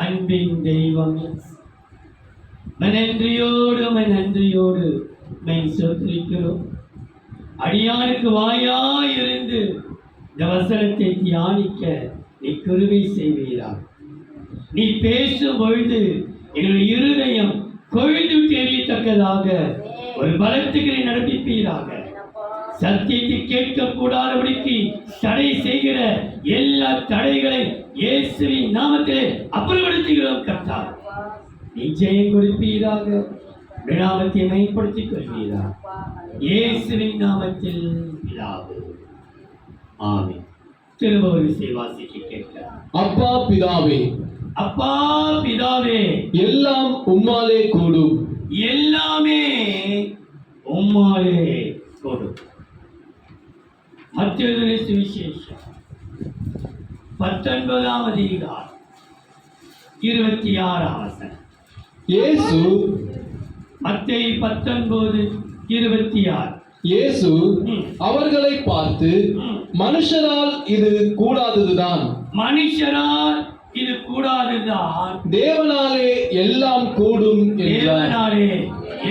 அன்பின் தெய்வமே, நன்றியோடு மெய் சோதரிக்கிறோம். அடியாருக்கு வாயாயிருந்து இந்த வசனத்தை தியானிக்க நீ கிருபை செய்வீராக. நீ பேசும் பொழுது எங்களுடைய இருதயம் கொழுந்து தெரியத்தக்கதாக ஒரு பலத்துக்கு நீ நடப்பிப்பீராக. சத்தியத்தை கேட்கக்கூடாதபடிக்கு தடை செய்கிற எல்லா தடைகளை இயேசுவின் நாமத்திலே அப்புறப்படுத்துகிறோம். கர்த்தாவே, நீ ஜெயம் கொடுப்பீராக. நாமத்தை மேம்படுத்திக் கொள்வீராக. இயேசுவின் நாமத்தில் பிதாவே, ஆமென். திரும்ப ஒரு விசை வாசிக்க கேட்க. அப்பா பிதாவே, அப்பா பிதாவே, எல்லாம் உம்மாலே கூடும். எல்லாமே உம்மாலே கூடும். மத்தேயு சுவிசேஷம் 19ஆம் அதிகாரம் 26ஆம் வசனம். இயேசு மத்தேயு 19:26. இயேசு அவர்களை பார்த்து, மனுஷரால் இது கூடாததுதான், மனுஷரால் இது கூடாததுதான், தேவனாலே எல்லாம் கூடும் என்றார். தேவனாலே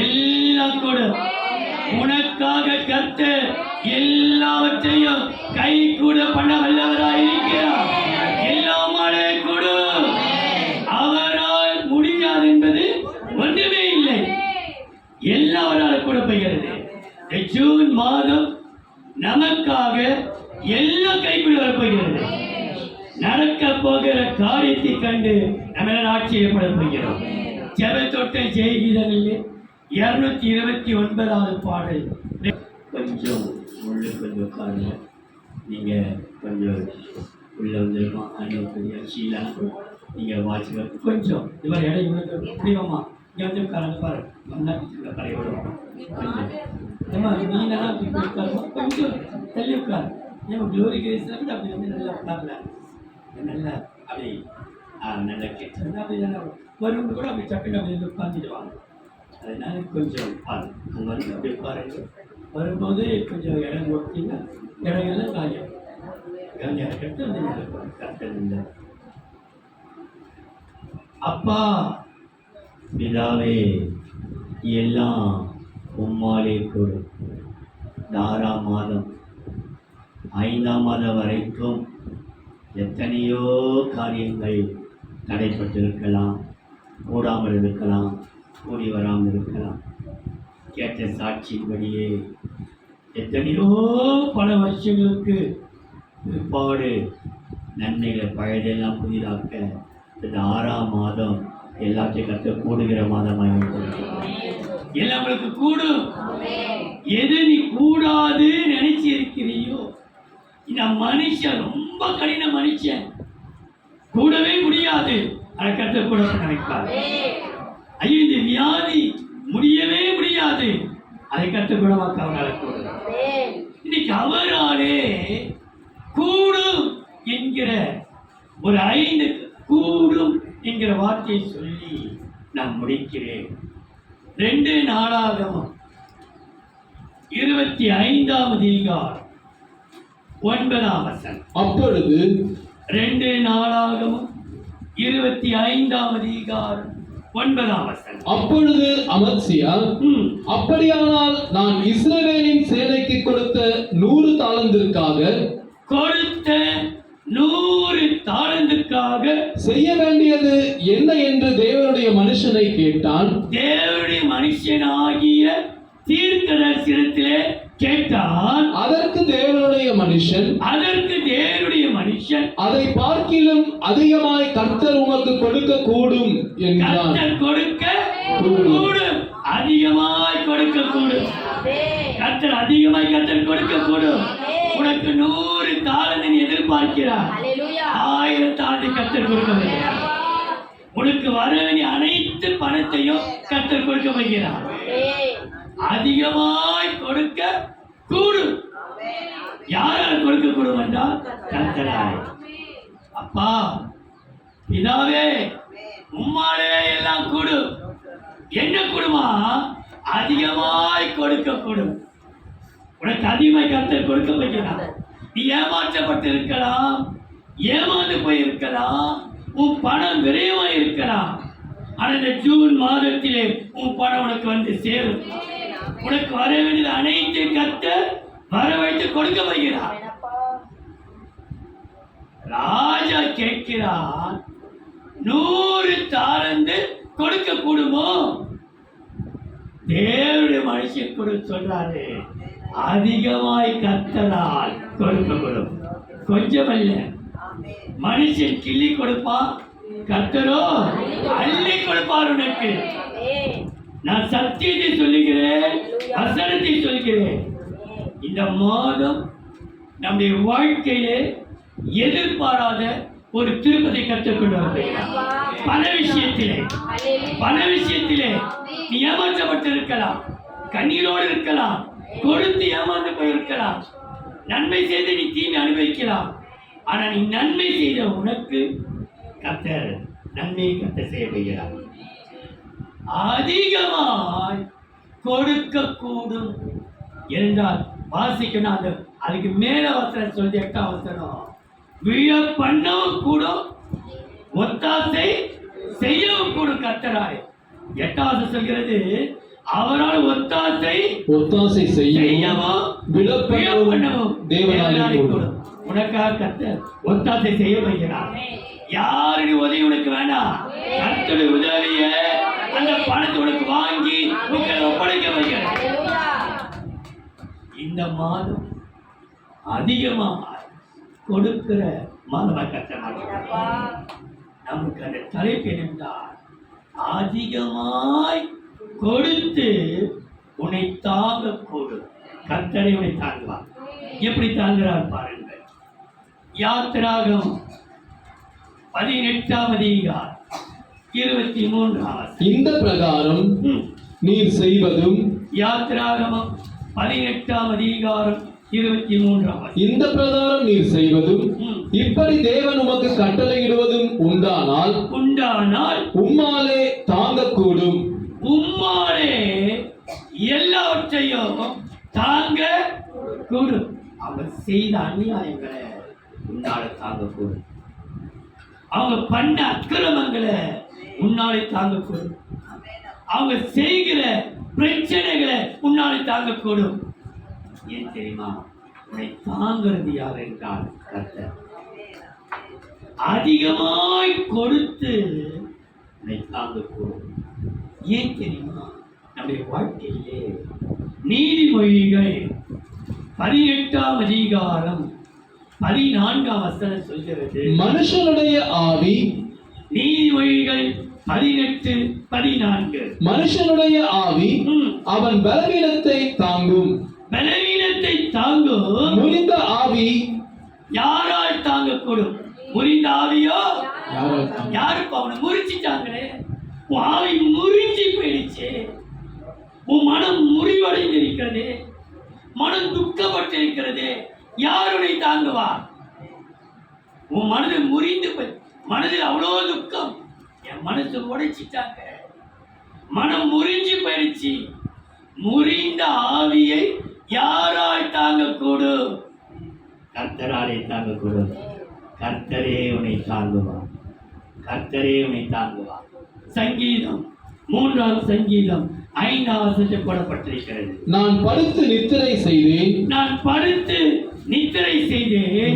எல்லாம் கூடும். உனக்காக கர்த்தர் எல்லாவற்றையும் கை கூட பண்ண வல்லவராயிருக்கிறார். எல்லாமாலே கூடும். அவரால் முடியாது என்பது ஒன்றுமே இல்லை. எல்லாவரால் கூட பெய்கிறது. ஜூன் மாதம் நமக்காக எல்லாம் கைக்குள்ள வரப்போகிறது. நடக்க போகிற காரியத்தை கண்டு நம்ம ஆச்சரியப்பட போகிறோம். ஜெபத்தொட்ட ஜெயகீதனிலே 229வது பாடல். கொஞ்சம் கொஞ்சம் உட்காருங்க. நீங்கள் கொஞ்சம் உள்ள வந்துருமா அண்ணா ஷீலா, நீங்கள் வாட்சிக்க கொஞ்சம் இது மாதிரி இடம் முடியுமா? இங்கே வந்து உட்காரங்க பாரு. மண்ணாக்கு கரையோடுவோம். கொஞ்சம் ஏமா நீனா உட்காருமா? கொஞ்சம் தள்ளி உட்காரு. ஏமா க்ளோரி கிரேஸ்ல அப்படி வந்து நல்லா உட்காரல, நல்லா அப்படி நல்லா கேட்டு அப்படி நல்லா வரும் கூட அப்படி சட்டுன்னு அப்படி உட்காந்துடுவாங்க. அதனால கொஞ்சம் பாரு, அங்கே வந்து அப்படி பாருங்க. வரும்போது கொஞ்சம் இடம் கொடுத்தீங்கன்னா இடங்கள்லாம் காயம் காலியாக கட்டு வந்து கட்டல. அப்பா பிதாவே, எல்லாம் உம்மாலே கூடும். இந்த 6ஆம் மாதம் 5ஆம் மாதம் வரைக்கும் எத்தனையோ காரியங்கள் தடைப்பட்டிருக்கலாம், கூடாமல் இருக்கலாம், கூடி வராமல் இருக்கலாம். கேட்ட சாட்சியின்படியே எத்தனையோ பல வருஷங்களுக்கு பிற்பாடு நன்மைகளை பழையதெல்லாம் புதிதாக்க இந்த 6ஆம் மாதம் எல்லாத்தையும் கற்று கூடுகிற மாதமாக எல்லாம் உங்களுக்கு கூடும். எது நீ கூடாது நினைச்சு இருக்கிறியோ, இந்த மனுஷன் ரொம்ப கடின மனுஷன், கூடவே முடியாது. அதை கற்று கூட நினைப்பார். ஐயோ இந்த வியாதி முடியவே முடியாது, அதை கற்று குணமாக்க அவங்களால கூடும். இன்னைக்கு அவராலே கூடும் என்கிற ஒரு 5 கூடும் என்கிற வார்த்தையை சொல்லி நான் முடிக்கிறேன். 2 நாளாகமம் 25ஆம் அதிகாரம் 9ஆம் வசனம். அப்பொழுது 2 நாளாகமம் 25ஆம் அதிகாரம் 9ஆம் வசனம். அப்பொழுது அமத்சியா, அப்படியானால் நான் இஸ்ரவேலின் சேனைக்கு கொடுத்த 100 தாலந்திற்காக செய்ய வேண்டியது என்ன என்று தேவனுடைய மனுஷனை கேட்டான். தேவனுடைய மனுஷனாகிய தீர்க்கதரிசனத்திலே கேட்டான். அதற்கு தேவனுடைய மனுஷன் அதை பார்க்கிலும் அதிகமாய் கர்த்தர் உமக்கு கொடுக்க கூடும் என்றான். கர்த்தர் கொடுக்க கூடும், அதிகமாய் கொடுக்க கூடும். கர்த்தர் அதிகமாய் கர்த்தர் கொடுக்க கூடும். உனக்கு 100 தாளந்து நீ எதிர்பார்க்கிறார், 1000 தாளந்து கர்த்தர் கொடுக்க வைக்கிறார். உனக்கு வர வேண்டிய அனைத்து பணத்தையும் கர்த்தர் கொடுக்க வைக்கிறார். அதிகமாய் கொடுக்க கூடும். யாரால் கொடுக்க கூடும் என்றால் கர்த்தரால். அப்பா பிதாவே, உம்மாலே எல்லாம் கூடும். என்ன கூடுமா? அதிகமாய் கொடுக்க கூடும். உனக்கு அதிகமாய் கர்த்தர் கொடுக்க வைக்கிறார். நீ ஏமாற்றப்பட்டு இருக்கலாம், ஏமாந்து போயிருக்கலாம், உன் பணம் விரயமா இருக்கலாம். ஆனா இந்த ஜூன் மாதத்திலே உன் பணம் உனக்கு வந்து சேரும். உனக்கு வர வேண்டியது அனைத்து கர்த்தர் வர வைத்து கொடுக்க வைக்கிறார். ராஜா கேட்கிறார், 100 தாலந்து கொடுக்க கூடுமோ? தேவனுடைய மனுஷன் கொடுக்க சொல்றாரு, அதிகமாய் கர்த்தரால் கொடுக்கப்படும். கொஞ்சம் அல்ல. மனுஷன் கிள்ளி கொடுப்பான், கர்த்தரோ அள்ளி கொடுப்பார் உனக்கு. நான் சத்தியத்தை சொல்லுகிறேன், வசனத்தை சொல்கிறேன். இந்த மாதம் நம்முடைய வாழ்க்கையிலே எதிர்பாராத ஒரு திருப்பத்தை கற்றுக்கொண்டு வருகிறார். பல விஷயத்திலே நீ ஏமாற்றப்பட்டு இருக்கலாம், கண்ணீரோடு இருக்கலாம், கொடுத்து ஏமாந்து போயிருக்கலாம், நன்மை செய்து நீ தீமை அனுபவிக்கலாம். ஆனா நீ நன்மை செய்த உனக்கு கர்த்தர் நன்மை கர்த்தர் செய்ய வைக்கிறார். அதிகமாய் கொடுக்க கூடும் என்றால் வாசிக்கணும். அந்த அதுக்கு மேல வசனம் சொல்லி 8ஆம் வசனம், விழ பண்ணவும் கூடும், ஒத்தாசை செய்யவும் கூடும் கர்த்தராய். 8வது சொல்கிறது, அவரால் ஒத்தாசை செய்யவும் விழ பண்ணவும் தேவனாலே கூடும். உனக்காக கர்த்தர் ஒத்தாசை செய்ய வைக்கிறார். யாருடைய உதவி உனக்கு வேண்டாம், கர்த்தருடைய உதவிய அந்த பணத்தை உனக்கு வாங்கி உங்களை ஒப்படைக்க வைக்கிறார். இந்த மாதம் அதிகமாக கொடுக்கிற மாதமாக கர்த்தர் நமக்கு அந்த தலைப்பு என்னென்றால், அதிகமாய் கொடுத்து உன்னை தாங்க கூடும். கர்த்தரை உன்னை தாங்குவார். எப்படி தாங்குறார் பாருங்கள். யாத்திராகமம் 18ஆம் அதிகாரம் 23ஆம் இந்த பிரகாரம் நீர் செய்வதும், யாத்திராகமம் 18ஆம் அதிகாரம் 23ஆம் இந்த பிரகாரம் நீர் செய்வதும், இப்படி தேவன் உமக்கு கட்டளையிடுவதும் உண்டானால் உம்மாலே தாங்கக்கூடும். உம்மாலே எல்லாவற்றையும் தாங்க கூடும். அவர் செய்த அநியாயங்களை உன்னாலே தாங்கக்கூடும். அவங்க பண்ண அக்கிரமங்களை உன்னாலே தாங்கக்கூடும். அவங்க செய்கிற பிரச்சனைகளை உன்னாலே தாங்கக்கூடும். ஏன் தெரியுமா? உன்னை தாங்கிறது யார் என்றால் கர்த்தர். அதிகமாய் கொடுத்து உன்னை தாங்கக்கூடும். ஏன் தெரியுமா? நம்முடைய வாழ்க்கையிலே நீதிமொழிகள் 18ஆம் அதிகாரம் 14ஆம் வசனம் சொல்கிறது, மனுஷனுடைய ஆவி, நீதிமொழிகள் 18:14, மனுஷனுடைய ஆவி அவன் பலவீனத்தை தாங்கும். பலவீனத்தை தாங்கும். முறிந்த ஆவி யாரால் தாங்கக்கூடும்? முறிந்த ஆவியோ யாரால்? யாருப்பா? அவனை முறிச்சிட்டாங்களே. உன் ஆவி முறிஞ்சி போயிடுச்சு. உன் மனம் முறிவடைந்திருக்கிறது, மனம் துக்கப்பட்டிருக்கிறது. யாருடைய தாங்குவா? உன் மனது முறிந்து போய், மனதில் அவ்வளோ துக்கம், என் மனசு உடைச்சிட்டாங்க, மனம் முறிஞ்சு போயிடுச்சு. முறிந்த ஆவியை யாரால் தாங்கக்கூடும்? கர்த்தராலே தாங்கக்கூடும். கர்த்தரே உன்னை தாங்குவார். கர்த்தரே உன்னை தாங்குவார். சங்கீதம் 3ஆம் சங்கீதம் 5ஆம் வசனத்தில் போடப்பட்டிருக்கிறது, நான் படுத்து நித்திரை செய்தேன்,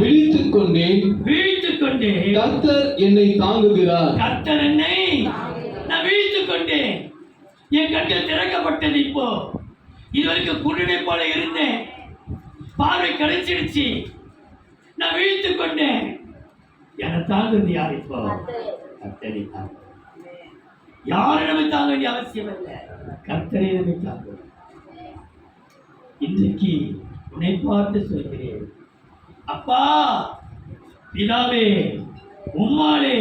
விழித்துக் கொண்டேன், கர்த்தர் என்னை தாங்குகிறார். கர்த்தர் என்னை, நான் விழித்துக் கொண்டேன், என் கண்கள் திறக்கப்பட்டது. இப்போ இதுவரைக்கும் குருடனை போல இருந்தேன், பார்வை கிடைச்சிடுச்சு, நான் விழித்துக் கொண்டேன். என்னை தாங்குறது யார்? இப்போ கர்த்தரை தாங்க. யாரும் நம்மை தாங்க வேண்டிய அவசியம் இல்லை, கர்த்தரை நம்மை தாங்க. இன்றைக்கு உன்னை பார்த்து சொல்கிறேன், அப்பா பிதாவே, உம்மாலே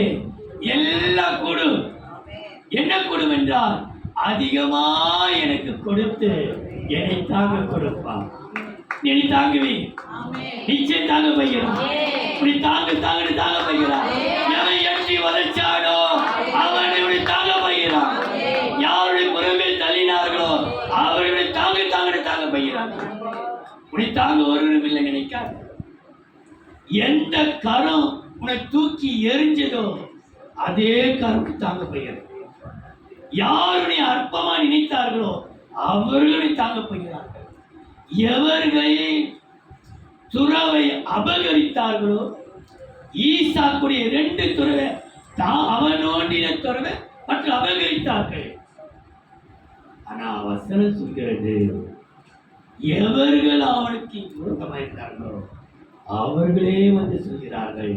எல்லாம் கூடும். என்ன கூடும் என்றால், அதிகமா எனக்கு கொடுத்து என்னை தாங்க கொடுப்பான். நீ தாங்குவி, நிச்சயம் தாங்க போகிறான். இப்படி தாங்க போகிறான். எவன் எட்டி வளைச்சானோ அவனை தாங்க போகிறான். யாருடைய புறமே தள்ளினார்களோ அவர்களை தாங்க போகிறான். இப்படி தாங்க ஒருவரும் இல்லை நினைக்காது. எந்த கரம் உன்னை தூக்கி எரிஞ்சதோ அதே கருக்கு தாங்க போகிறது. யாருடைய அற்பமா நினைத்தார்களோ அவர்களுடைய தாங்க போகிறார்கள். எவர்கள் துறவை அபகரித்தார்களோ, ஈசாக்குடைய 2 துறவை அவனோண்டின துறவை மற்றும் அபகரித்தார்கள். ஆனா வசனம் சொல்கிறது, எவர்கள் அவனுக்கு விரோதமாயிருந்தார்களோ அவர்களே வந்து சொல்கிறார்கள்,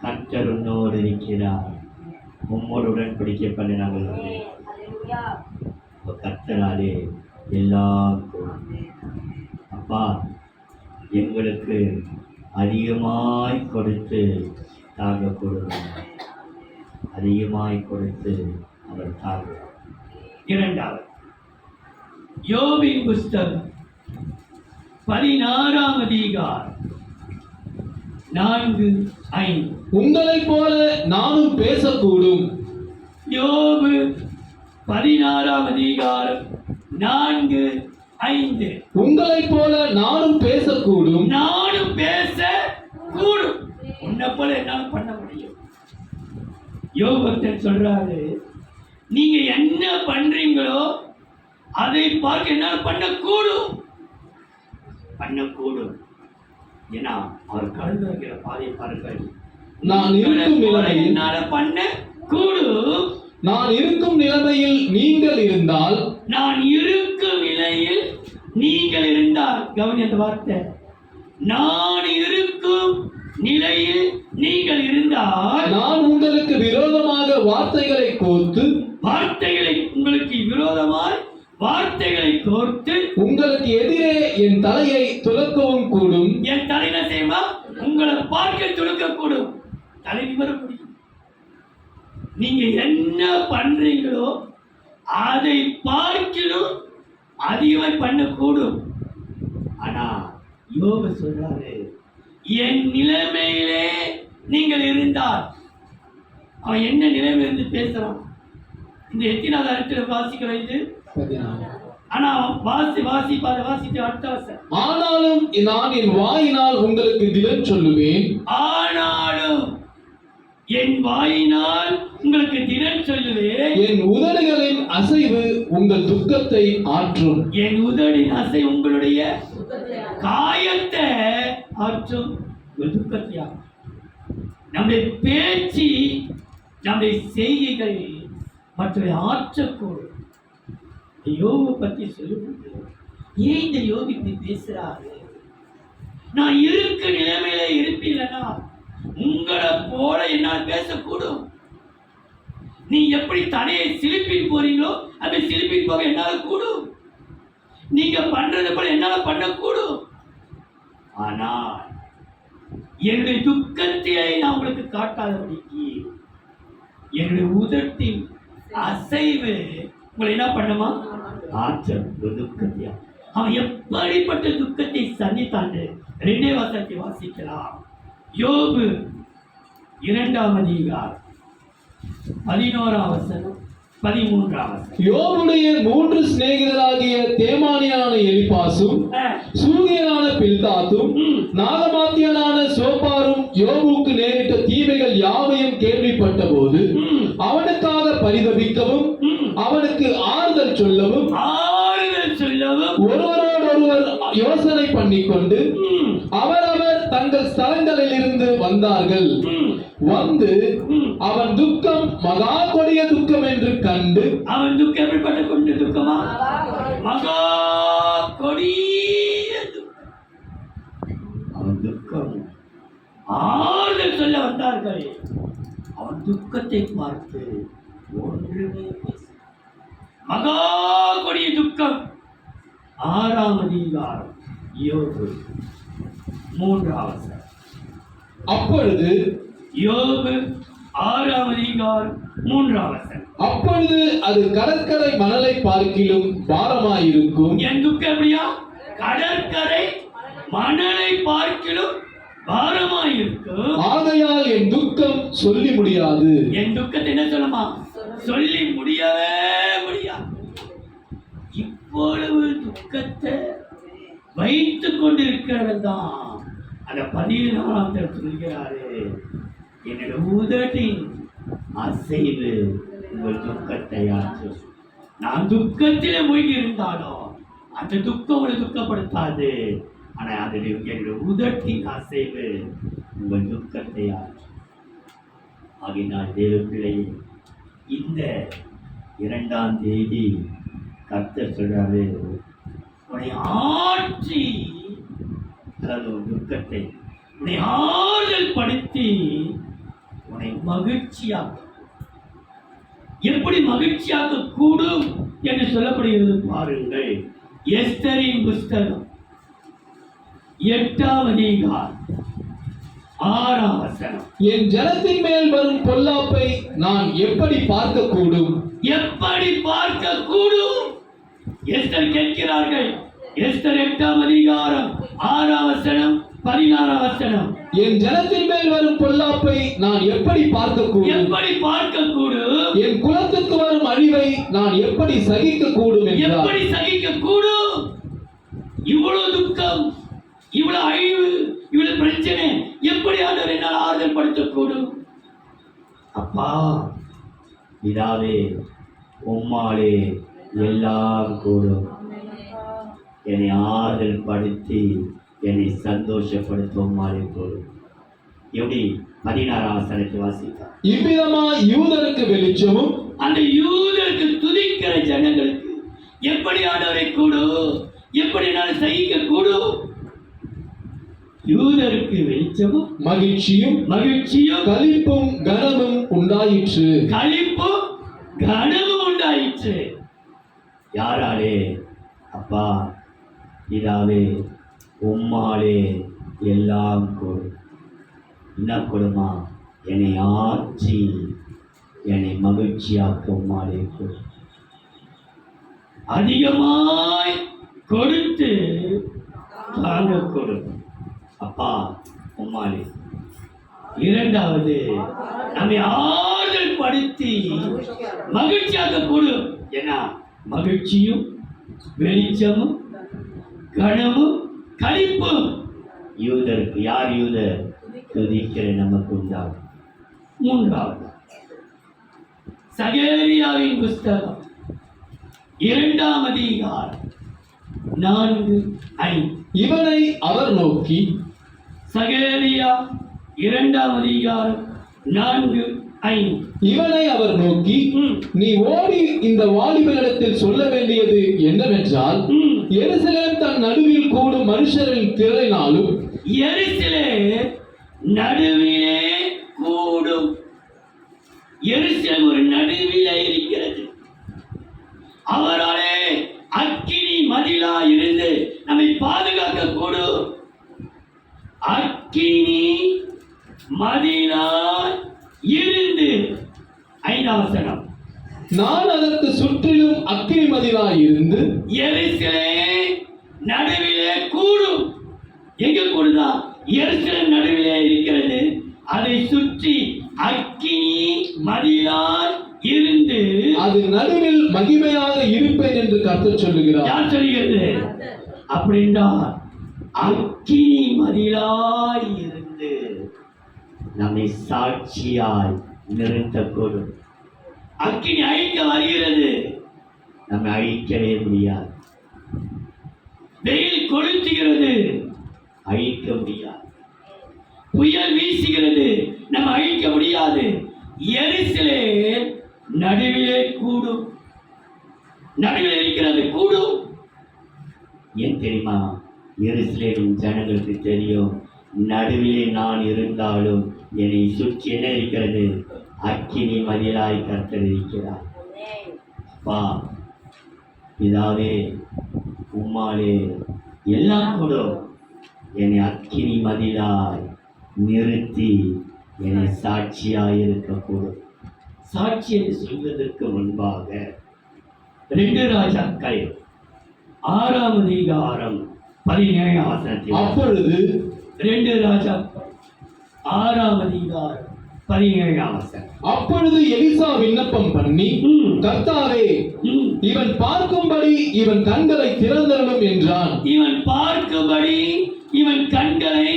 கர்த்தர் உன்னோடு இருக்கிறார், உம்மோடு உடன்படிக்கை பண்ணினார்கள். கர்த்தராலே எல்லாம் அப்பா எங்களுக்கு அதிகமாய் கொடுத்து தாங்க கொடுங்க, அதிகமாய் கொடுத்து அவர் தாங்க. 2வது யோபின் புஸ்தகம் 16ஆம் அதிகாரம் 4-5. உங்களைப் போல நானும் பேசக்கூடும். யோபு 16ஆம் அதிகாரம் 4-5. உங்களைப் போல நானும் பேசக்கூடும். நானும் பேச கூடும். உன்னை போல என்னால பண்ண முடியும். யோபக்தன் சொல்றாரு, நீங்க என்ன பண்றீங்களோ அதை பார்க்க என்னால பண்ணக்கூடும். ஏன்னா அவர் கடந்து வைக்கிற பாதையை பாருங்கள். நான் இருக்கும் நிலைமையில் என்னால பண்ண கூடும். நான் இருக்கும் நிலைமையில் நீங்கள் இருந்தால், நான் இருக்கும் நிலையில் நீங்கள் இருந்தால், கவனி அந்த வார்த்தை, நான் இருக்கும் நிலையில் நீங்கள் இருந்தால், நான் உங்களுக்கு விரோதமாக வார்த்தைகளை கோர்த்து, உங்களுக்கு விரோதமாய் வார்த்தைகளை கோர்த்து, உங்களுக்கு எதிரே என் தலையை துலக்கவும் கூடும். என் தலையில செய்வா உங்களை பார்க்க துலக்க கூடும். தலை நிமிர முடியும். நீங்க என்ன பண்றீங்களோ அதை பார்க்கணும் அதிகமாய் பண்ணக்கூடும். ஆனா யோபு சொல்றாரு, என் நிலைமையிலே நீங்கள் இருந்தால், அவன் என்ன நிலைமையில இருந்து பேசுறான். இந்த எத்தினாவது இடத்துல வாசிக்க வைத்து, ஆனா வாசித்து அடுத்த வசனம், ஆனாலும் நான் என் வாயினால் உங்களுக்கு திடன் சொல்லுவேன். ஆனாலும் என் வாயினால் உங்களுக்கு திடன் சொல்லுவேன். என் உதடுகளின் அசைவு உங்கள் துக்கத்தை ஆற்றும். என் உதடின் அசை உங்களுடைய காயத்தை ஆற்றும், துக்கத்தையா. நம்முடைய பேச்சு, நம்முடைய செய்கைகள் மற்ற ஆற்றக்கூடும். யோபு பற்றி சொல்லும்போது, ஏன் இந்த யோபு இப்படி பேசுறாரு? நான் இருக்க நிலைமையில இருப்பீங்கன்னா உங்களை போல என்னால் பேசக்கூடும். நீ எப்படி தடையை சிலிப்பின் போறீங்களோ அப்படி சிலிப்பின் போக என்னால கூடும். நீங்க பண்றது போல என்னால பண்ணக்கூடும். ஆனால் என்னுடைய துக்கத்தை நான் உங்களுக்கு காட்டாதபடிக்கு என்னுடைய உதட்டின் அசைவு உங்களை என்ன பண்ணுமா? ஆற்றல் துக்கத்தையா. அவன் எப்படிப்பட்ட துக்கத்தை சந்தித்தான்? 2 வசனத்தை வாசிக்கலாம். யோபு 2ஆம் அதிகாரம் 11ஆம் வசனம் 13ஆம் வசனம். யோபுடைய 3 சிநேகிதராகிய தேமானியான எலிபாசும், சூரியனான பில்தாத்தும், நாகமாத்தியனான சோப்பாரும் யோபுக்கு நேரிட்ட தீமைகள் யாவையும் கேள்விப்பட்ட போது அவனுக்காக பரிதபிக்கவும் அவனுக்கு ஆறுதல் சொல்லவும் ஒருவரோடொருவர் யோசனை பண்ணிக்கொண்டு அவரவர் தங்கள் ஸ்தலங்களில் இருந்து வந்தார்கள். வந்து அவன் துக்கம் மகா கொடிய துக்கம் என்று கண்டு, அவன் துக்கம் எப்படிப்பட்ட கொண்டு துக்கமா? மகா கொடிய துக்கம். அவன் துக்கம் ஆறுதல் சொல்ல வந்தார்கள். அவன் துக்கத்தை பார்த்து ஒன்றுமே பேச, மகா கொடிய துக்கம். 6ஆம் அதிகாரம் யோபு 3ஆம் வசனம். அப்பொழுது யோபு 6ஆம் அதிகாரம் 3ஆம் வசனம். அப்பொழுது அது கடற்கரை மணலை பார்க்கிலும் பாரமாயிருக்கும். என் துக்கம் எப்படியா? கடற்கரை மணலை பார்க்கிலும் பாரமாயிருக்கும். ஆகையால் என் துக்கம் சொல்லி முடியாது. என் துக்கத்தை என்ன சொல்லுமா? சொல்லி முடியவே முடியாது. இவ்வளவு துக்கத்தை வைத்துக் கொண்டிருக்கிறவன் தான் அந்த 14ஆம் சொல்கிறாரு, என்னோட உதட்டின் அசைவு உங்கள் துக்கத்தை ஆற்றும். நான் துக்கத்திலே மூழ்கி இருந்தாலும் அந்த துக்கம் உங்களை துக்கப்படுத்தாது. ஆனால் அதனுடைய என்னுடைய உதட்டின் அசைவு உங்கள் துக்கத்தை ஆற்றும். ஆகினால் தேவ பிள்ளையே, இந்த 2ஆம் தேதி கர்த்தர் சொல்றாரு, உன்னை ஆற்றி, அதாவது உன் துக்கத்தை உன்னை ஆறுதல் படுத்தி உன்னை மகிழ்ச்சியாக்க. எப்படி மகிழ்ச்சியாக்க கூடும் என்று சொல்லப்படுகிறது பாருங்கள். எஸ்தரின் புஸ்தகம் 8ஆம் அதிகாரம் 6ஆம் வசனம். என் ஜனத்தின் மேல் வரும் பொல்லாப்பை நான் எப்படி பார்க்க கூடும்? எப்படி பார்க்க கூடும்? எஸ்தர் கேட்கிறார்கள். எஸ்தர் 8ஆம் அதிகாரம் 6ஆம் வசனம் 16ஆம் வசனம். என் ஜனத்தின் மேல் வரும் பொல்லாப்பை நான் எப்படி பார்க்க கூடும்? எப்படி பார்க்க கூடும்? என் குலத்துக்கு வரும் அழிவை நான் எப்படி சகிக்க கூடும் என்றார். எப்படி சகிக்க கூடும்? இவ்வளவு துக்கம், இவ்வளவு அழிவு, இவ்வளவு பிரச்சனை எப்படி ஆண்டவர் என்னால் ஆறுதல் படுத்தக்கூடும்? அப்பா பிதாவே, உம்மாலே எல்லாம் கூடும். என்னை ஆறுதல் படுத்தி என்னை சந்தோஷப்படுத்த உம்மாலே கூடும். எப்படி 16ஆம் வசனத்தை வாசித்தார். இவ்விதமாய் யூதருக்கு வெளிச்சமும், அந்த யூதருக்கு துதிக்கிற ஜனங்களுக்கு எப்படி ஆண்டவரை கூடும்? எப்படி நான் சகிக்க கூடும்? யூதருக்கு வெளிச்சமும் மகிழ்ச்சியும் களிப்பும் கனமும் உண்டாயிற்று. களிப்பும் கனமும் உண்டாயிற்று. யாராலே? அப்பா பிதாவே, உம்மாலே எல்லாம் கூடும். என்ன கொடுமா? என்னை ஆற்றி என்னை மகிழ்ச்சியாக்க உம்மாலே கூடும். அதிகமாய் கொடுத்து தாங்க கொடுக்கும். அப்பா உம்மாலே. இரண்டாவது, நம்மை ஆறுதல் படுத்தி மகிழ்ச்சியாக கூடும். ஏன்னா மகிழ்ச்சியும் வெளிச்சமும் கனமும் களிப்பும் யூதருக்கு. யார் யூதர்? துதிக்கிற நமக்கு உண்டாகும். மூன்றாவது, சகேரியாவின் புஸ்தகம் 2ஆம் அதிகாரம் 4-5. இவனை அவர் நோக்கி, சகேரியா 2ஆம் அதிகாரம் 4-5. இவனை அவர் நோக்கி, நீ ஓடி இந்த வாலிபனிடத்தில் சொல்ல வேண்டியது என்னவென்றால், எருசலேம் தன் நடுவில் கூடும் மனுஷரின் திரளினாலும், எருசலேம் நடுவிலே கூடும். எருசலேம் ஒரு நடுவிலே இருக்கிறது. அவராலே அக்கினி மதிலா இருந்து நம்மை பாதுகாக்க கூடும். அக்கினி மதிலா இருந்து 5ஆம் வசனம். நான் அதற்கு சுற்றிலும் அக்கினி மதிலாய் இருந்து எருசலேம் நடுவிலே கூடும். எங்க கூடுதா? எருசலேம் நடுவிலே இருக்கிறது. அதை சுற்றி அக்கினி மதிலாய் இருந்து அது நடுவில் மகிமையாக இருப்பேன் என்று கர்த்தர் சொல்லுகிறார். யார் சொல்லுகிறது? அப்படின்னா அக்கினி மதிலாய் இருந்து நம்மை சாட்சியாய் நிறுத்தக்கூடும். அக்கினி அழிக்க வருகிறது, நம்மை அழிக்கவே முடியாது. வெயில் கொளுத்துகிறது, அழிக்க முடியாது. புயல் வீசுகிறது, நம்ம அழிக்க முடியாது. எருசலேம் நடுவிலே கூடும். நடுவில் இருக்கிறது கூடும். ஏன் தெரியுமா? எருசலேமின் ஜனங்களுக்கு தெரியும், நடுவிலே நான் இருந்தாலும் என்னை சுற்றி என்ன இருக்கிறது? அக்கினி மதிலாய் கர்த்தர் இருக்கிறார். அப்பா பிதாவே, உம்மாலே எல்லாம் கூடும். என்னை அக்கினி மதிலாய் நிறுத்தி என்னை சாட்சியாய் இருக்கக்கூடும். சாட்சி என்று சொல்வதற்கு முன்பாக 2 ராஜாக்கள் 6ஆம் அதிகாரம் 17ஆம் வசனத்தில், அப்பொழுது 2 ராஜாக்கள் 6ஆம் அதிகாரம் 17ஆம் வசனம். அப்பொழுது எலிசா விண்ணப்பம் பண்ணி, கர்த்தாவே, இவன் பார்க்கும்படி இவன் கண்களை திறந்தருளும் என்றான். இவன் பார்க்கும்படி இவன் கண்களை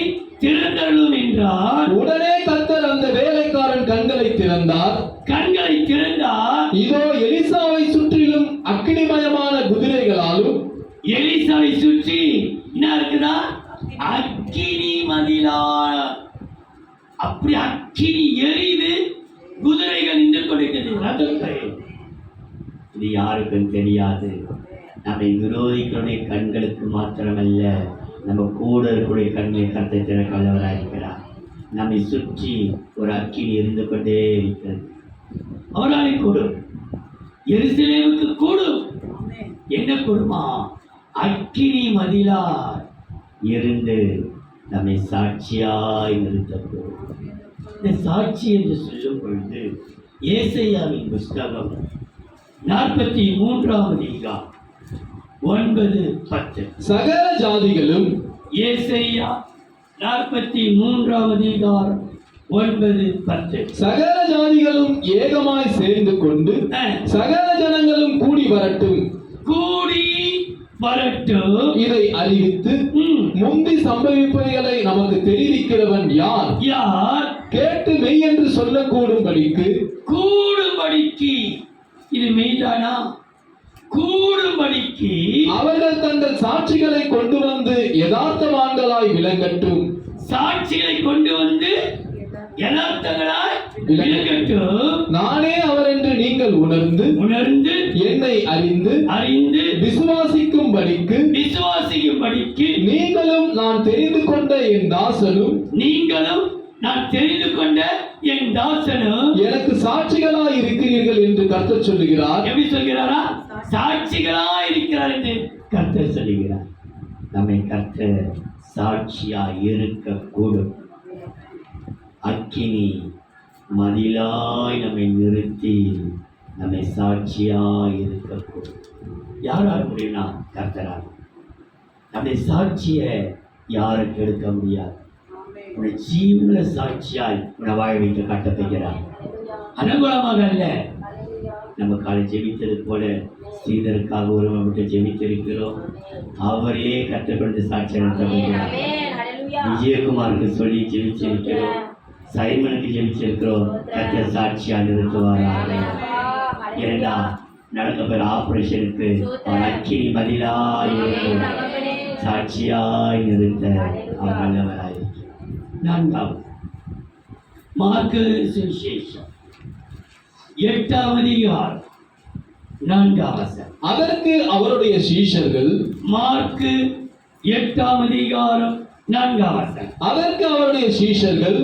திறந்தருளும் என்றார். உடனே கர்த்தர் அந்த வேலைக்காரன் கண்களை திறந்தார். கண்களை திறந்தார். இதோ எலிசாவை சுற்றிலும் அக்கினிமயமான குதிரைகளாலும், எலிசாவை சுற்றி என்ன இருக்குதா? அக்கினி மதிலா. அப்படி அக்கினி எரியுது, குதிரைகள் நின்று கொடுக்கிறது. இது யாருக்கும் தெரியாது. நம்மை விரோதிகளுடைய கண்களுக்கு மாத்திரமல்ல, நம்ம கூட இருக்கக்கூடிய கண்களை கருத்தை திறக்க வல்லவராக இருக்கிறார். நம்மை சுற்றி ஒரு அக்கினி இருந்து கொண்டே இருக்கிறது. அவராலே கூடும், எருசலேமுக்கு கூடும். என்ன கூடுமா? அக்கினி மதிலா இருந்து நம்மை சாட்சியாய் நிறுத்தக்கூடும். இந்த சாட்சி என்று சொல்லும் பொழுது ஏசாயாவின் புஸ்தகம் 43 அதிகாரம் 9-10. சகல ஜாதிகளும், ஏசாயா 43 அதிகாரம் 9-10. சகல ஜாதிகளும் ஏகமாய் சேர்ந்து கொண்டு சகல ஜனங்களும் கூடி வரட்டும். கூடி வரட்டும். இதை அறிவித்து முந்தி சம்பவிப்பவைகளை நமக்கு தெரிவிக்கிறவன் யார்? யார்? கேட்டு மெய் என்று சொல்லக்கூடும்படிக்கு. கூடும்படிக்கு. இது மெய்தானா? கூடும்படிக்கு அவர்கள் தங்கள் சாட்சிகளை கொண்டு வந்து யதார்த்தவான்களாய் விளங்கட்டும். சாட்சிகளை கொண்டு வந்து யதார்த்தங்களாய் விளங்கட்டும். நானே அவர் என்று நீங்கள் உணர்ந்து என்னை அறிந்து விசுவாசிக்கும்படிக்கு நீங்களும் நான் தெரிந்து கொண்ட என் தாசனும் எனக்கு சாட்சிகளாய் இருக்கிறீர்கள் என்று கர்த்தர் சொல்லுகிறார். எப்படி சொல்கிறாரா? சாட்சிகளாய் இருக்கிறார் என்று கர்த்தர் சொல்லுகிறார். நம்மை கர்த்தர் சாட்சியாய் இருக்கக்கூடும். அக்கினி மதிலாய் நம்மை நிறுத்தி நம்மை சாட்சியாய் இருக்கக்கூடும். யாரால் முடியும்னா கர்த்தரால். நம்முடைய சாட்சியை யாரும் கெடுக்க முடியாது. உன்னை ஜீவன சாட்சியாய் உன்னை வாழ வைக்க காட்டப்படுகிறார். அனுகூலமாக அல்ல. நம்ம காலை ஜெபித்தது போல ஸ்ரீதருக்காக ஒருவன் விட்டு ஜெபித்திருக்கிறோம். அவரே கற்றுக்கொண்டு சாட்சி நடத்தப்படுகிறார். விஜயகுமாருக்கு சொல்லி ஜெபிச்சிருக்கிறோம். சைமனுக்கு ஜெபிச்சிருக்கிறோம். கர்த்தர் சாட்சியா நிறுத்துவாராக. ஏன்னா நடக்க பெற ஆபரேஷனுக்கு அக்கினி பதிலாய் சாட்சியாய் நிறுத்த அவர் நல்லவராய். 4 மார்க்கு சுவிசேஷம் 8 அதிகாரம் 4 வசனம். அதற்கு அவருடைய சீஷர்கள், மார்க்கு 8 அதிகாரம் 4 வசனம். அதற்கு அவருடைய சீஷர்கள்,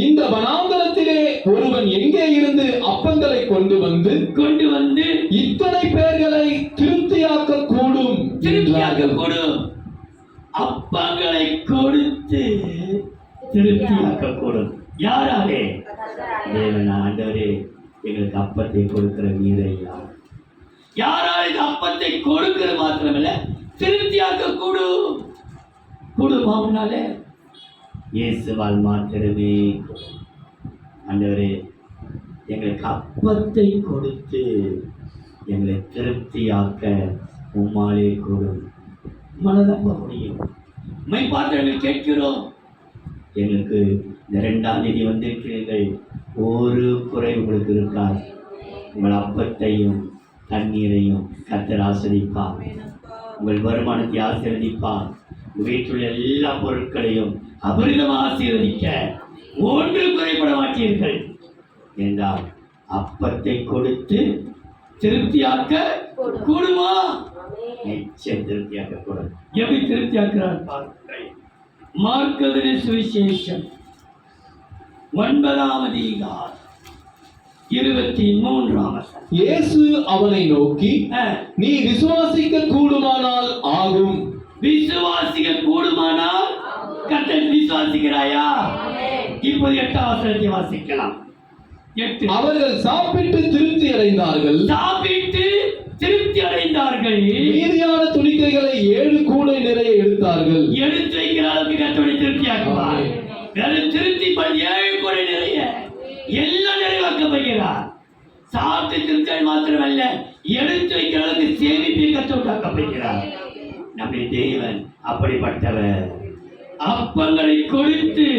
இந்த வனாந்தரத்திலே ஒருவன் எங்கே இருந்து அப்பங்களை கொண்டு வந்து இத்தனை பேர்களை திருப்தியாக்க கூடும்? அப்பங்களை கொடுத்து திருப்தியாக்க கூடும். யாராலே? தேவன் ஆண்டவரே, எங்களுக்கு அப்பத்தை கொடுக்கிற வீரையா. யாரால் இந்த அப்பத்தை கொடுக்கிற மாத்திரமல்ல, திருப்தியாக்க கூடும். கூடுமானாலே இயேசுவால் மாத்திரமே. ஆண்டவரே, எங்களுக்கு அப்பத்தை கொடுத்து எங்களை திருப்தியாக்க உம்மாலே கூடும். மனதம்ப முடியும். மெய்பாத்திரங்கள் கேட்கிறோம். எங்களுக்கு இந்த 2ஆம் தேதி வந்திருக்கிறீர்கள். ஒரு குறை உங்களுக்கு இருக்காது. உங்கள் அப்பத்தையும் தண்ணீரையும் கர்த்தர் ஆசீர்வதிப்பார். உங்கள் வருமானத்தை ஆசீர்வதிப்பார். வீட்டுள்ள எல்லா பொருட்களையும் அபரிதமாக ஆசீர்வதிக்க ஒன்று குறைபட மாட்டீர்கள் என்றால் அப்பத்தை கொடுத்து திருப்தியாக்க கூடுமா? நிச்சயம் திருப்தியாக்க கூடும். எப்படி திருப்தியாக்குறார் பாருங்கள். மார்க்கு சுவிசேஷம் 9 அதிகாரம் 23 வசனம். இயேசு அவனை நோக்கி, நீ விசுவாசிக்க கூடுமானால் ஆகும். விசுவாசிக்க கூடுமானால். கர்த்தர் விசுவாசிக்கிறாயா? இப்போது 8 வசனத்தை வாசிக்கலாம். 8. அவர்கள் சாப்பிட்டு திருப்தி அடைந்தார்கள். மீதியான துணிக்கைகளை 7 கூடை நிறைய எடுத்தார்கள். எடுத்து வைக்கிற அளவுக்கு கர்த்தர் திருப்தியாக்குவார். திருப்தி பண்ணி 7 கூடை நிறைய எல்லாம் நிறைவாக்கப்படுகிறார். சாப்பிட்டு திருப்தி மாத்திரமல்ல, எடுத்து வைக்கிற அளவுக்கு சேமிப்பை கர்த்தர் உண்டாக்கப்படுகிறார். நம்முடைய தேவன் அப்படிப்பட்டவர். அப்பங்களை கொடுத்து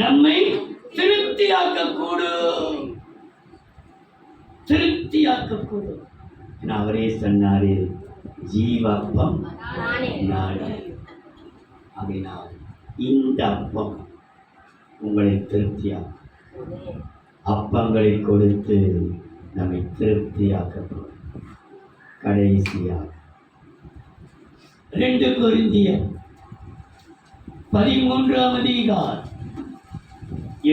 நம்மை திருப்தியாக்கக்கூடும். திருப்தியாக்கக்கூடும். அவரே சொன்னாரு, ஜீவப்பம் நானே. அப்படினால் இந்த அப்பம் உங்களை திருப்தியாக்கும். அப்பங்களை கொடுத்து நம்மை திருப்தியாக்கப்படும். கடைசியாக 2 கொரிந்தியர் 13ஆம் அதிகாரம்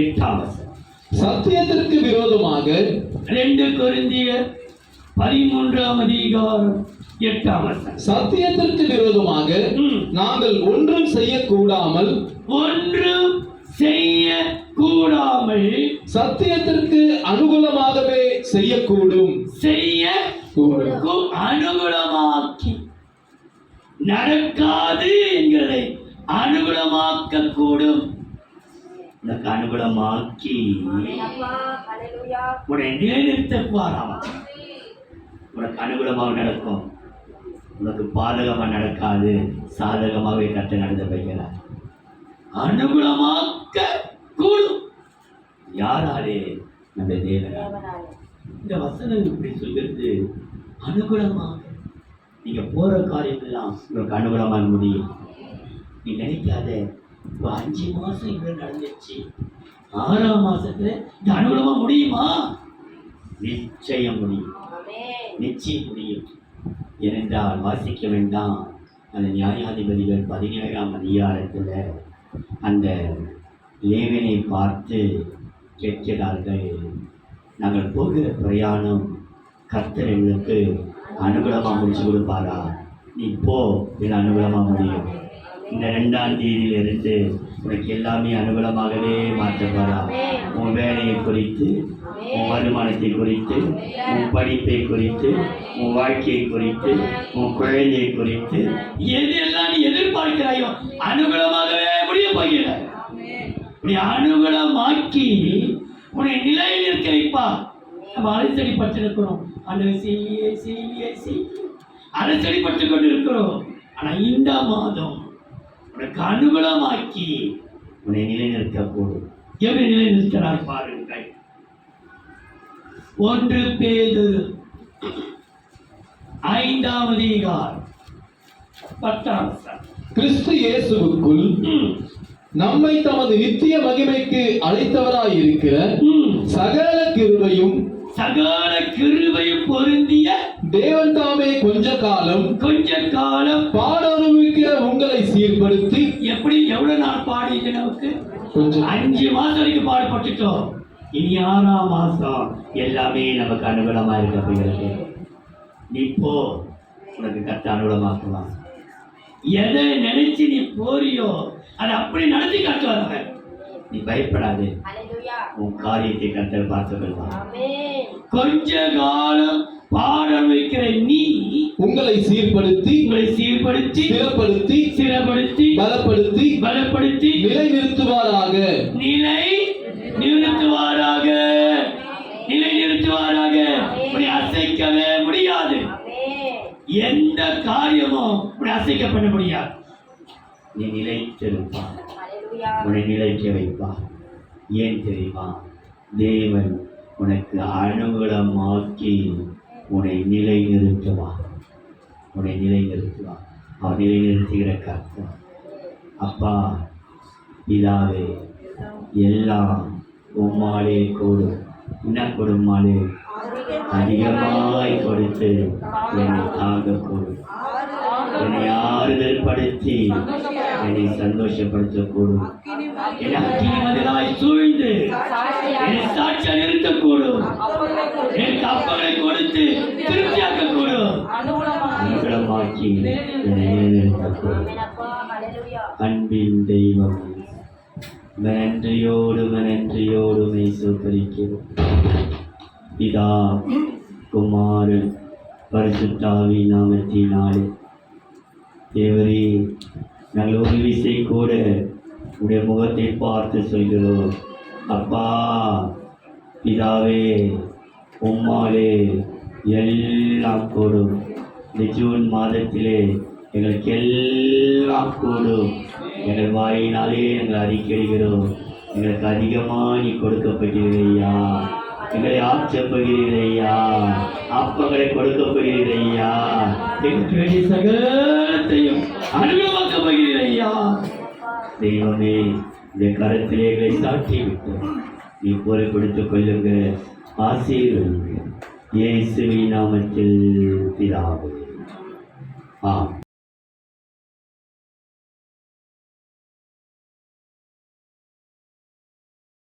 8ஆம் வசனம். சத்தியத்திற்கு விரோதமாக 2 கொரிந்தியர் 13ஆம் அதிகாரம் 8ஆம் வசனம். சத்தியத்திற்கு விரோதமாக நாங்கள் ஒன்றும் செய்யக்கூடாமல் சத்தியத்திற்கு அனுகூலமாகவே செய்யக்கூடும். அனுகூலமாக்கி நடக்காது என்கிறதை அனுகூலமாக்க கூடும். உனக்கு அனுகூலமாக்கி உன்னை நிலைநிறுத்தப்பாராம். உனக்கு அனுகூலமாக நடக்கும். உனக்கு பாதகமா நடக்காது, சாதகமாகவே கட்ட நடந்து வைக்கிறார். அனுகூலமாக்க கூடும். யாராலே? நம்ம தேவனாலே. இந்த வசனம் இப்படி சொல்கிறது, அனுகூலமாக நீங்க போற காரியம் எல்லாம் உங்களுக்கு அனுகூலமாக முடியும். நீ நினைக்காத, 5 மாசம் இங்க நடந்துச்சு, 6ஆம் மாசத்துல இது அனுகூலமா முடியுமா? நிச்சயம் முடியும். நிச்சயம் முடியும். ஏனென்றால் வாசிக்க வேண்டாம், அந்த நியாயாதிபதிகள் 17ஆம் அதிகாரத்தில் அந்த லேவியனை பார்த்து கேட்கிறார்கள், நாங்கள் போகிற பிரயாணம் கர்த்தர் எங்களுக்கு அனுகூலமாக முடிச்சு கொடுப்பாரா? நீ போ, இது அனுகூலமாக முடியும். இந்த 2ஆம் தேதியிலிருந்து உனக்கு எல்லாமே அனுகூலமாகவே மாற்றப்பாரா. உன் வேலையை குறித்து, உன் வருமானத்தை குறித்து, உன் படிப்பை குறித்து, உன் வாழ்க்கையை குறித்து, உன் குழந்தையை குறித்து, எதெல்லாம் நீ எதிர்பார்க்கிறாயோ அனுகூலமாகவே முடிய போகிறாய். நீ அனுகூலமாக்கி உன்னை நிலையில் இருக்க வைப்பா. நம்ம அலைச்சடிப்பட்டிருக்கிறோம், அந்த அலைச்சடிப்பட்டு கொண்டு இருக்கிறோம். ஆனா இந்த மாதம் உனக்கு அனுகூலமாக்கி உன்னை நிலைநிறுத்தக்கூடும். எப்படி நிலைநிறுத்தினார் பாருங்கள். 1 பேதுரு 5ஆம் அதிகாரம் 10ஆம் வசனம். கிறிஸ்து இயேசுவுக்குள் நம்மை தமது நித்திய மகிமைக்கு அழைத்தவராயிருக்கிற சகல கிருபையும் பொருந்திய தேவன் தாமே கொஞ்ச காலம் பாட அனுபவிக்கிற உங்களை சீர்படுத்தி. எப்படி எவ்வளவு நாள் பாடிட்டு? நமக்கு 5 மாசம் வரைக்கும் பாடுபட்டுட்டோம். இனி 6ஆம் மாசம் எல்லாமே நமக்கு அனுகூலமா இருக்க போகிறது. நீ போ, உனக்கு கத்த அனுகூலமாக்குவான். எதை நினைச்சு நீ போறியோ அதை அப்படி நடத்தி காட்டுவாங்க. நீ பயப்படாது, உன் காரியத்தை கர்த்தர் பார்த்துக் கொள்வார். கொஞ்ச காலம் பாட வைக்கிற நீ உங்களை சீர்படுத்தி ஸ்திரப்படுத்தி பலப்படுத்தி நிலைநிறுத்துவாராக. அசைக்கவே முடியாது. எந்த காரியமும் அசைக்க பண்ண முடியாது. நீ நிலைத்திருப்பார், உன்னை நிலைக்க வைப்பார். ஏன் தெரியுமா? தேவன் உனக்கு அனுகூலமாக்கி உன்னை நிலைநிறுத்துவார். அவர் நிலைநிறுத்துகிற கர்த்தர். அப்பா பிதாவே, எல்லாம் உம்மாலே கூடும். என்ன கொடுமாலே? அதிகமாய் கொடுத்து என்னை தாங்க கூடும். என்னை ஆறுதல் படுத்தி என்னை சந்தோஷப்படுத்தக்கூடும். என்னை அக்கினிமதிலாய் சூழ்ந்து என்னை சாட்சியா நிறுத்தக்கூடும். எனக்கு அப்பங்களை கொடுத்து திருப்தியாக்கக்கூடும். அனுகூலமாக்கி என்னை நிலைநிறுத்தக்கூடும். அன்பின் தெய்வம், நன்றியோடு சோதரிக்கிறோம். பிதா, குமாரன், பரிசுத்தாவி நாமத்தினாலே தேவரே, நாங்கள் ஒரு விசை கூட உடைய முகத்தை பார்த்து சொல்கிறோம். அப்பா பிதாவே, உம்மாலே எல்லாம் கூடும். இந்த ஜூன் மாதத்திலே எங்களுக்கு எல்லாம் கூடும். எங்கள் வாயினாலே எங்களை அறிக்கையிடுகிறோம். எங்களுக்கு அதிகமாக நீ கொடுக்கப்படுகிறீரையா, எங்களை ஆட்சப்படுகிறீரையா, அப்பங்களை கொடுக்கப்படுகிறீரையா, எங்களுக்கு வேண்டிய சகலத்தையும் அனுபவமாக்கப்படுகிறீரையா. தெய்வமே, இந்த கரத்திலே எங்களை சாட்சி விட்டோம். நீ பொறுப்படுத்திக் கொள்ளுங்க, ஆசீர்வதிங்க. இயேசுவின் நாமத்தில் பிதாவே. ஆமென்.